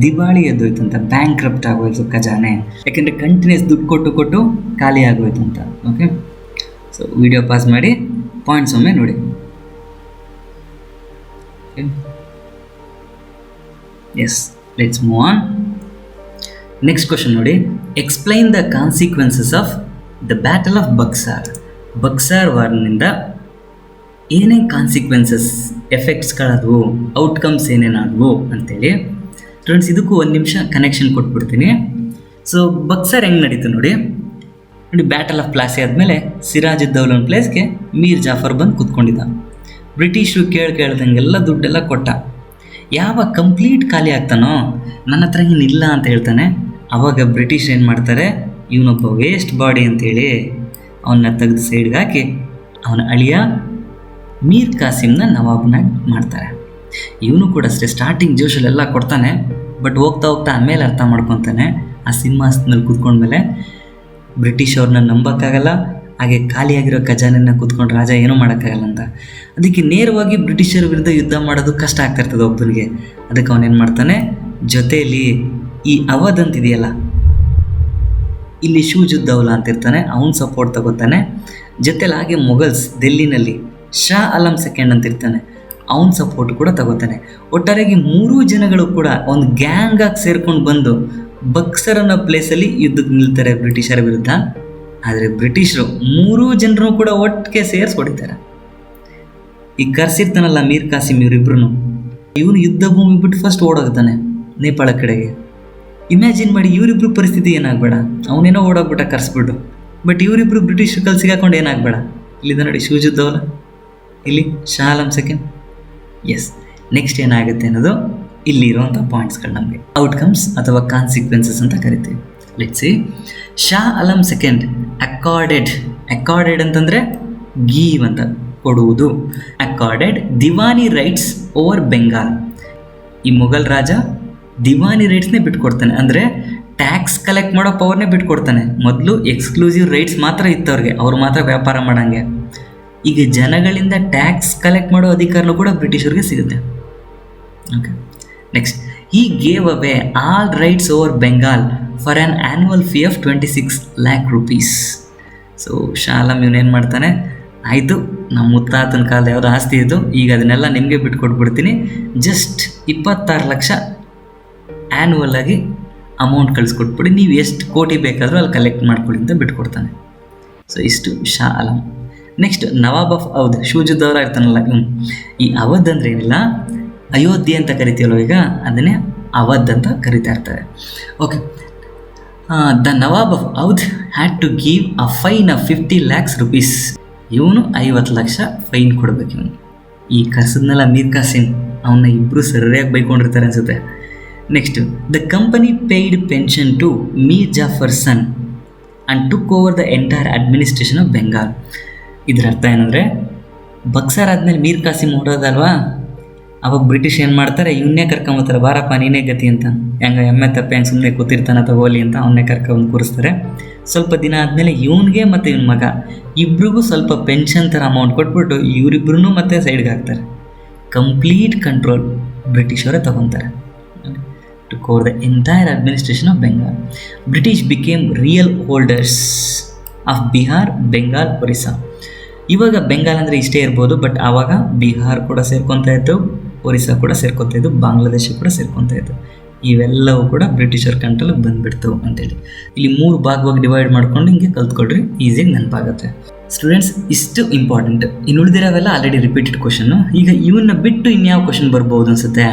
ದಿವಾಳಿ ಎದ್ದೋಯ್ತು ಅಂತ, ಬ್ಯಾಂಕ್ರಪ್ಟ್ ಆಗೋಯ್ತು ಖಜಾನೆ. ಯಾಕೆಂದರೆ ಕಂಟಿನ್ಯೂಸ್ ದುಡ್ಡು ಕೊಟ್ಟು ಖಾಲಿ ಆಗೋಯ್ತು ಅಂತ. ಓಕೆ, ಸೊ ವಿಡಿಯೋ ಪಾಸ್ ಮಾಡಿ ಪಾಯಿಂಟ್ಸ್ ಒಮ್ಮೆ ನೋಡಿ. Yes, let's move on. Next question ನೋಡಿ, explain the consequences of the battle of Buxar. Buxar ವಾರ್ನಿಂದ ಏನೇನು ಕಾನ್ಸಿಕ್ವೆನ್ಸಸ್, ಎಫೆಕ್ಟ್ಸ್ಗಳಾದವು, ಔಟ್ಕಮ್ಸ್ ಏನೇನಾದವು ಅಂತೇಳಿ. ಫ್ರೆಂಡ್ಸ್ ಇದಕ್ಕೂ ಒಂದು ನಿಮಿಷ ಕನೆಕ್ಷನ್ ಕೊಟ್ಬಿಡ್ತೀನಿ. ಸೊ ಬಕ್ಸಾರ್ ಹೆಂಗೆ ನಡೀತು ನೋಡಿ. ಬ್ಯಾಟಲ್ ಆಫ್ ಪ್ಲಾಸಿ ಆದಮೇಲೆ ಸಿರಾಜುದ್ದೌಲನ ಪ್ಲೇಸ್ಗೆ ಮೀರ್ ಜಾಫರ್ ಬಂದು ಕೂತ್ಕೊಂಡಿದ್ದ. ಬ್ರಿಟಿಷರು ಕೇಳ್ದಂಗೆಲ್ಲ ದುಡ್ಡೆಲ್ಲ ಕೊಟ್ಟ. ಯಾವಾಗ ಕಂಪ್ಲೀಟ್ ಖಾಲಿ ಆಗ್ತಾನೋ, ನನ್ನ ಹತ್ರ ಏನಿಲ್ಲ ಅಂತ ಹೇಳ್ತಾನೆ, ಆವಾಗ ಬ್ರಿಟಿಷ್ ಏನು ಮಾಡ್ತಾರೆ, ಇವನೊಬ್ಬ ವೇಸ್ಟ್ ಬಾಡಿ ಅಂತೇಳಿ ಅವನ್ನ ತೆಗೆದು ಸೈಡ್ಗೆ ಹಾಕಿ ಅವನ ಅಳಿಯ ಮೀರ್ ಕಾಸಿಮ್ನ ನವಾಬ್ನಾಗ ಮಾಡ್ತಾರೆ. ಇವನು ಕೂಡ ಅಷ್ಟೇ ಸ್ಟಾರ್ಟಿಂಗ್ ಜೋಶಲ್ಲೆಲ್ಲ ಕೊಡ್ತಾನೆ, ಬಟ್ ಹೋಗ್ತಾ ಆಮೇಲೆ ಅರ್ಥ ಮಾಡ್ಕೊತಾನೆ ಆ ಸಿಂಹಾಸನದಲ್ಲಿ ಕೂತ್ಕೊಂಡ್ಮೇಲೆ ಬ್ರಿಟಿಷ್ ಅವ್ರನ್ನ ನಂಬೋಕ್ಕಾಗಲ್ಲ, ಹಾಗೆ ಖಾಲಿಯಾಗಿರೋ ಖಜಾನೆನ ಕೂತ್ಕೊಂಡು ರಾಜ ಏನೂ ಮಾಡೋಕ್ಕಾಗಲ್ಲ ಅಂತ. ಅದಕ್ಕೆ ನೇರವಾಗಿ ಬ್ರಿಟಿಷರ ವಿರುದ್ಧ ಯುದ್ಧ ಮಾಡೋದು ಕಷ್ಟ ಆಗ್ತಾ ಇರ್ತದೆ ಒಬ್ಬನಿಗೆ. ಅದಕ್ಕೆ ಅವನೇನು ಮಾಡ್ತಾನೆ, ಜೊತೆಯಲ್ಲಿ ಈ ಅವಧ್ ಅಂತಿದೆಯಲ್ಲ, ಇಲ್ಲಿ ಶೂಜುದ್ದೌಲಾ ಅಂತ ಇರ್ತಾನೆ, ಅವನ ಸಪೋರ್ಟ್ ತಗೋತಾನೆ. ಜೊತೆಲಿ ಹಾಗೆ ಮೊಘಲ್ಸ್ ದಿಲ್ಲಿನಲ್ಲಿ ಶಾ ಆಲಂ ಸೆಕೆಂಡ್ ಅಂತ ಇರ್ತಾನೆ, ಅವನ ಸಪೋರ್ಟ್ ಕೂಡ ತಗೋತಾನೆ. ಒಟ್ಟಾರೆಯಾಗಿ 3 ಜನಗಳು ಕೂಡ ಒಂದು ಗ್ಯಾಂಗ್ ಆಗಿ ಸೇರ್ಕೊಂಡು ಬಂದು ಬಕ್ಸರ್ ಅನ್ನೋ ಪ್ಲೇಸಲ್ಲಿ ಯುದ್ಧಕ್ಕೆ ನಿಲ್ತಾರೆ ಬ್ರಿಟಿಷರ ವಿರುದ್ಧ. ಆದರೆ ಬ್ರಿಟಿಷರು 3 ಜನರು ಕೂಡ ಒಟ್ಟಿಗೆ ಸೇರಿಸಿ ಹೊಡಿತಾರೆ. ಈಗ ಕರ್ಸಿರ್ತಾನಲ್ಲ ಮೀರ್ ಕಾಸಿಮ್, ಇವರಿಬ್ರು, ಇವನು ಯುದ್ಧ ಭೂಮಿ ಬಿಟ್ಟು ಫಸ್ಟ್ ಓಡೋಗ್ತಾನೆ ನೇಪಾಳ ಕಡೆಗೆ. ಇಮ್ಯಾಜಿನ್ ಮಾಡಿ ಇವರಿಬ್ರು ಪರಿಸ್ಥಿತಿ ಏನಾಗಬೇಡ, ಅವನೇನೋ ಓಡೋಗ್ಬಿಟ್ಟ ಕರ್ಸ್ಬಿಟ್ಟು, ಬಟ್ ಇವರಿಬ್ರು ಬ್ರಿಟಿಷ್ ಕಲ್ ಸಿಗಾಕೊಂಡು ಏನಾಗಬೇಡ. ಇಲ್ಲಿಂದ ನೋಡಿ ಶೂಜುದ್ದೌಲಾ, ಇಲ್ಲಿ Shah Alam second. Yes, next ಏನಾಗುತ್ತೆ ಅನ್ನೋದು ಇಲ್ಲಿರುವಂಥ ಪಾಯಿಂಟ್ಸ್ಗಳು ನಮಗೆ ಔಟ್ಕಮ್ಸ್ ಅಥವಾ ಕಾನ್ಸಿಕ್ವೆನ್ಸಸ್ ಅಂತ ಕರಿತೀವಿ. Let's see, Shah Alam second accorded ಅಂತಂದರೆ ಗೀವ್ ಅಂತ ಕೊಡುವುದು. Accorded diwani rights over Bengal. ಈ ಮೊಘಲ್ ರಾಜ ದಿವಾನಿ ರೈಟ್ಸ್ನೇ ಬಿಟ್ಕೊಡ್ತಾನೆ, ಅಂದರೆ ಟ್ಯಾಕ್ಸ್ ಕಲೆಕ್ಟ್ ಮಾಡೋ ಪವರ್ನೇ ಬಿಟ್ಕೊಡ್ತಾನೆ. ಮೊದಲು ಎಕ್ಸ್ಕ್ಲೂಸಿವ್ ರೈಟ್ಸ್ ಮಾತ್ರ ಇತ್ತವ್ರಿಗೆ, ಅವ್ರು ಮಾತ್ರ ವ್ಯಾಪಾರ ಮಾಡಂಗೆ. ಈಗ ಜನಗಳಿಂದ ಟ್ಯಾಕ್ಸ್ ಕಲೆಕ್ಟ್ ಮಾಡೋ ಅಧಿಕಾರನೂ ಕೂಡ ಬ್ರಿಟಿಷರಿಗೆ ಸಿಗುತ್ತೆ. ಓಕೆ, ನೆಕ್ಸ್ಟ್, ಈ gave away all rights over Bengal for an annual fee of 26 lakh rupees. So Shah Alam ಇವನೇನು ಮಾಡ್ತಾನೆ, ಆಯಿತು ನಮ್ಮ ಮುತ್ತಾತನ ಕಾಲದ ಯಾವುದೋ ಆಸ್ತಿ ಇತ್ತು, ಈಗ ಅದನ್ನೆಲ್ಲ ನಿಮಗೆ ಬಿಟ್ಕೊಟ್ಬಿಡ್ತೀನಿ, ಜಸ್ಟ್ 26 ಲಕ್ಷ ಆ್ಯನ್ಯುವಲ್ ಆಗಿ ಅಮೌಂಟ್ ಕಳಿಸ್ಕೊಟ್ಬಿಡಿ, ನೀವು ಎಷ್ಟು ಕೋಟಿ ಬೇಕಾದರೂ ಅಲ್ಲಿ ಕಲೆಕ್ಟ್ ಮಾಡ್ಕೊಳ್ಳಿ ಅಂತ ಬಿಟ್ಕೊಡ್ತಾನೆ. ಸೊ ಇಷ್ಟು ಶಾ ಆಲಂ. ನೆಕ್ಸ್ಟ್, ನವಾಬ್ ಆಫ್ ಅವಧ್, ಶೂಜುದ್ದೌಲಾ ಇರ್ತಾನಲ್ಲ ಇವನು. ಈ ಅವಧ್ ಅಂದರೆ ಏನಿಲ್ಲ, ಅಯೋಧ್ಯೆ ಅಂತ ಕರಿತೀವಲ್ಲ ಈಗ, ಅದನ್ನೇ ಅವಧ್ ಅಂತ ಕರಿತಾ ಇರ್ತಾರೆ. Okay, the Nawab of Awadh had to give a fine of 50 lakhs rupees. ಇವನು 50 ಲಕ್ಷ ಫೈನ್ ಕೊಡಬೇಕು. ಇವನು ಈ ಕರ್ಸದ್ನೆಲ್ಲ ಮೀರ್ ಕಾಸಿಮ್, ಅವನ್ನ ಇಬ್ಬರು ಸರಿಯಾಗಿ ಬೈಕೊಂಡಿರ್ತಾರೆ ಅನಿಸುತ್ತೆ. Next, the company paid pension to Mir Jafar son and took over the entire administration of Bengal. ಇದರ ಅರ್ಥ ಏನಂದರೆ, ಬಕ್ಸರ್ ಆದಮೇಲೆ ಮೀರ್ ಕಾಸಿಮ್ ಹೊಡೋದಲ್ವಾ, ಅವಾಗ ಬ್ರಿಟಿಷ್ ಏನು ಮಾಡ್ತಾರೆ, ಇವನ್ನೇ ಕರ್ಕೊಂಬತ್ತಾರೆ, ಬಾರಪ್ಪ ನೀನೇ ಗತಿ ಅಂತ. ಹೆಂಗೆ ಎಮ್ಮೆ ತಪ್ಪೆ ಹೆಂಗೆ ಸುಮ್ಮನೆ ಕೂತಿರ್ತಾನೆ ತಗೋಲಿ ಅಂತ ಅವನ್ನೇ ಕರ್ಕೊಂಡು ಕೂರಿಸ್ತಾರೆ. ಸ್ವಲ್ಪ ದಿನ ಆದಮೇಲೆ ಇವನಿಗೆ ಮತ್ತು ಇವನ ಮಗ ಇಬ್ರಿಗೂ ಸ್ವಲ್ಪ ಪೆನ್ಷನ್ ಥರ ಅಮೌಂಟ್ ಕೊಟ್ಬಿಟ್ಟು ಇವರಿಬ್ರು ಮತ್ತೆ ಸೈಡ್ಗೆ ಹಾಕ್ತಾರೆ. ಕಂಪ್ಲೀಟ್ ಕಂಟ್ರೋಲ್ ಬ್ರಿಟಿಷರೇ ತಗೊತಾರೆ. Took over the entire administration of Bengal. British became real holders of Bihar, Bengal, Orissa. ಇವಾಗ ಬೆಂಗಾಲ್ ಅಂದರೆ ಇಷ್ಟೇ ಇರ್ಬೋದು, ಬಟ್ ಆವಾಗ ಬಿಹಾರ್ ಕೂಡ ಸೇರ್ಕೊತಾ ಇತ್ತು, ಒರಿಸ್ಸಾ ಕೂಡ ಸೇರ್ಕೊತಾ ಇತ್ತು, ಬಾಂಗ್ಲಾದೇಶ ಕೂಡ ಸೇರ್ಕೊತಾ ಇತ್ತು. ಇವೆಲ್ಲವೂ ಕೂಡ ಬ್ರಿಟಿಷರ್ ಕಂಟ್ರೋಲಿಗೆ ಬಂದುಬಿಡ್ತು ಅಂತೇಳಿ ಇಲ್ಲಿ 3 ಭಾಗವಾಗಿ ಡಿವೈಡ್ ಮಾಡ್ಕೊಂಡು ಹಿಂಗೆ ಕಲ್ತ್ಕೊಳ್ರಿ, ಈಸಿಯಾಗಿ ನೆನಪಾಗುತ್ತೆ. ಸ್ಟೂಡೆಂಟ್ಸ್, ಇಷ್ಟು ಇಂಪಾರ್ಟೆಂಟ್. ಇನ್ನು ಉಳಿದಿರೋವೆಲ್ಲ ಆಲ್ರೆಡಿ ರಿಪೀಟೆಡ್ ಕ್ವಶನ್ನು. ಈಗ ಇವನ್ನ ಬಿಟ್ಟು ಇನ್ಯಾವ ಕ್ವಶನ್ ಬರ್ಬೋದು ಅನಿಸುತ್ತೆ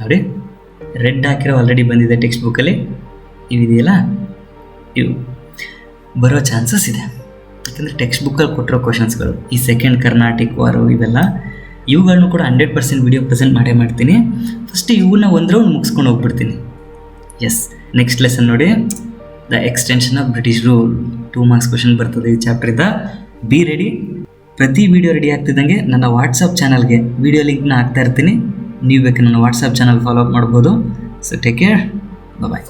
ನೋಡಿ. ರೆಡ್ ಹಾಕಿರೋ ಆಲ್ರೆಡಿ ಬಂದಿದೆ ಟೆಕ್ಸ್ಟ್ ಬುಕ್ಕಲ್ಲಿ, ಇವಿದೆಯಲ್ಲ, ಇವು ಬರೋ ಚಾನ್ಸಸ್ ಇದೆ. ಯಾಕಂದರೆ ಟೆಕ್ಸ್ಟ್ ಬುಕ್ಕಲ್ಲಿ ಕೊಟ್ಟಿರೋ ಕ್ವಶನ್ಸ್ಗಳು, ಈ ಸೆಕೆಂಡ್ ಕರ್ನಾಟಿಕ್ ವಾರು ಇವೆಲ್ಲ, ಇವುಗಳನ್ನು ಕೂಡ 100% ವಿಡಿಯೋ ಪ್ರೆಸೆಂಟ್ ಮಾಡ್ತೀನಿ. ಫಸ್ಟ್ ಇವನ್ನ ಒಂದು ರೌಂಡ್ ಮುಗಿಸ್ಕೊಂಡು ಹೋಗ್ಬಿಡ್ತೀನಿ. ಎಸ್, ನೆಕ್ಸ್ಟ್ ಲೆಸನ್ ನೋಡಿ, the extension of British rule. 2 marks question ಬರ್ತದೆ ಈ ಚಾಪ್ಟರಿಂದ. Be ready. ಪ್ರತಿ ವಿಡಿಯೋ ರೆಡಿ ಆಗ್ತಿದ್ದಂಗೆ ನನ್ನ ವಾಟ್ಸಪ್ ಚಾನಲ್ಗೆ ವಿಡಿಯೋ ಲಿಂಕ್ನ ಹಾಕ್ತಾ ಇರ್ತೀನಿ. ನೀವು ಬೇಕು ನನ್ನ ವಾಟ್ಸಪ್ ಚಾನಲ್ ಫಾಲೋ ಅಪ್ ಮಾಡ್ಬೋದು. ಸೊ ಟೇಕ್ ಕೇರ್, ಬಾಯ್.